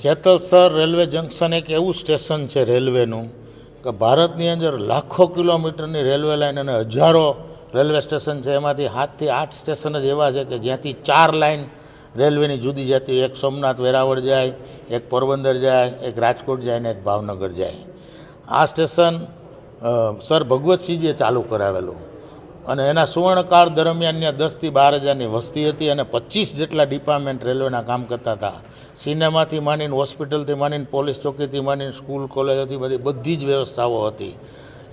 Jetalsar railway junction એક એવું station છે રેલવેનું કે ભારતની અંદર લાખો કિલોમીટરની રેલવે લાઇન અને હજારો રેલવે સ્ટેશન છે. એમાંથી 7 થી 8 સ્ટેશન જ એવા છે કે જ્યાંથી 4 લાઇન રેલવેની જુદી જતી, એક સોમનાથ વેરાવળ જાય, એક પોરબંદર જાય, એક રાજકોટ જાય ને એક ભાવનગર જાય. આ સ્ટેશન સર ભગવતસિંહજીએ ચાલુ કરાવેલું અને એના સુવર્ણકાળ દરમિયાન ત્યાં 10 થી 12 હજારની વસ્તી હતી અને 25 જેટલા ડિપાર્ટમેન્ટ રેલવેના કામ કરતા હતા. સિનેમાથી માંડીને, હોસ્પિટલથી માંડીને, પોલીસ ચોકીથી માંડીને, સ્કૂલ કોલેજોથી બધી જ વ્યવસ્થાઓ હતી.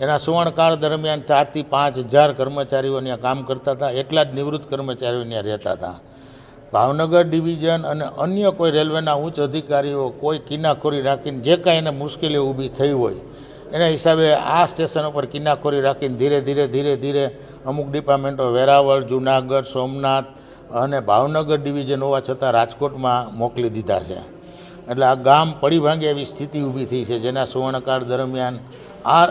એના સુવર્ણકાળ દરમિયાન 4 થી 5 હજાર કર્મચારીઓ ત્યાં કામ કરતા હતા. એટલા જ નિવૃત્ત કર્મચારીઓ ત્યાં રહેતા હતા. ભાવનગર ડિવિઝન અને અન્ય કોઈ રેલવેના ઉચ્ચ અધિકારીઓ કોઈ કિનાખોરી રાખીને જે કાંઈ એને મુશ્કેલીઓ ઊભી થઈ હોય એના હિસાબે આ સ્ટેશન ઉપર કિનાખોરી રાખીને ધીરે ધીરે અમુક ડિપાર્ટમેન્ટો વેરાવળ, જુનાગઢ, સોમનાથ અને ભાવનગર ડિવિઝન હોવા છતાં રાજકોટમાં મોકલી દીધા છે. એટલે આ ગામ પડી ભાંગે એવી સ્થિતિ ઊભી થઈ છે, જેના સુવર્ણકાળ દરમિયાન આ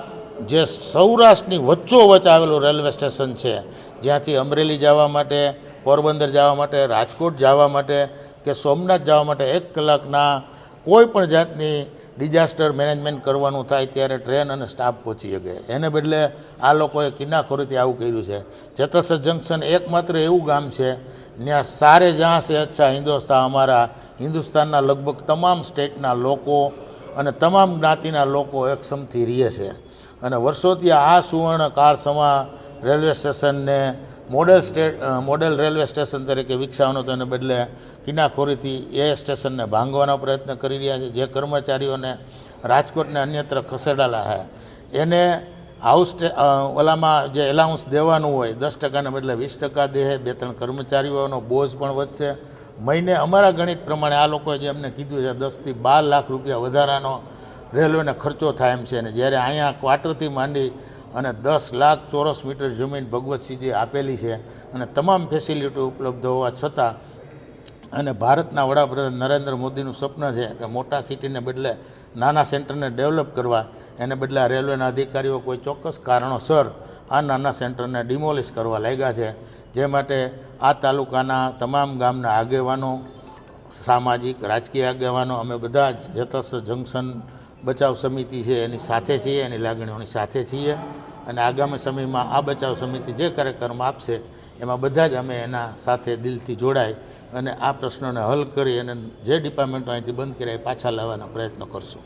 જે સૌરાષ્ટ્રની વચ્ચોવચ્ચ આવેલું રેલવે સ્ટેશન છે, જ્યાંથી અમરેલી જવા માટે, પોરબંદર જવા માટે, રાજકોટ જવા માટે કે સોમનાથ જવા માટે 1 કલાકના કોઈ પણ જાતની ડિઝાસ્ટર મેનેજમેન્ટ કરવાનું થાય ત્યારે ટ્રેન અને સ્ટાફ પહોંચી શકે. એને બદલે આ લોકોએ કિનાખોરીથી આવું કર્યું છે. જેતલસર જંકશન એકમાત્ર એવું ગામ છે ત્યાં સારે જ્યાં છે અચ્છા હિન્દુસ્તાન, અમારા હિન્દુસ્તાનના લગભગ તમામ સ્ટેટના લોકો અને તમામ જ્ઞાતિના લોકો એકસમથી રહે છે. અને વર્ષોથી આ સુવર્ણ કાળ સમા રેલવે સ્ટેશનને મોડેલ રેલવે સ્ટેશન તરીકે વિકસાવવાનો હતો, એને બદલે કિનાખોરીથી એ સ્ટેશનને ભાંગવાનો પ્રયત્ન કરી રહ્યા છે. જે કર્મચારીઓને રાજકોટને અન્યત્ર ખસેડાયેલા છે એને ઓલામાં જે એલાઉન્સ દેવાનું હોય 10%ને બદલે 20% દે. 2-3 કર્મચારીઓનો બોજ પણ વધશે. મહિને અમારા ગણિત પ્રમાણે આ લોકોએ જે અમને કીધું છે 10 થી 12 લાખ રૂપિયા વધારાનો રેલવેને ખર્ચો થાય એમ છે. અને જ્યારે અહીંયા ક્વાર્ટરથી માંડી અને 10 લાખ ચોરસ મીટર જમીન ભગવતસિંહજી આપેલી છે અને તમામ ફેસિલિટી ઉપલબ્ધ હોવા છતાં અને ભારતના વડાપ્રધાન નરેન્દ્ર મોદીનું સ્વપ્ન છે કે મોટા સિટીને બદલે નાના સેન્ટરને ડેવલપ કરવા, એને બદલે આ રેલવેના અધિકારીઓ કોઈ ચોક્કસ કારણોસર આ નાના સેન્ટરને ડિમોલિશ કરવા લાગ્યા છે. જે માટે આ તાલુકાના તમામ ગામના આગેવાનો, સામાજિક રાજકીય આગેવાનો, અમે બધા જ જેતલસર જંકશન બચાવ સમિતિ છે એની સાથે છીએ, એની લાગણીઓની સાથે છીએ. અને આગામી સમયમાં આ બચાવ સમિતિ જે કાર્યક્રમ આપશે એમાં બધા જ અમે એના સાથે દિલથી જોડાઈ અને આ પ્રશ્નોને હલ કરી અને જે ડિપાર્ટમેન્ટો અહીંથી બંધ કર્યા એ પાછા લાવવાના પ્રયત્નો કરશું.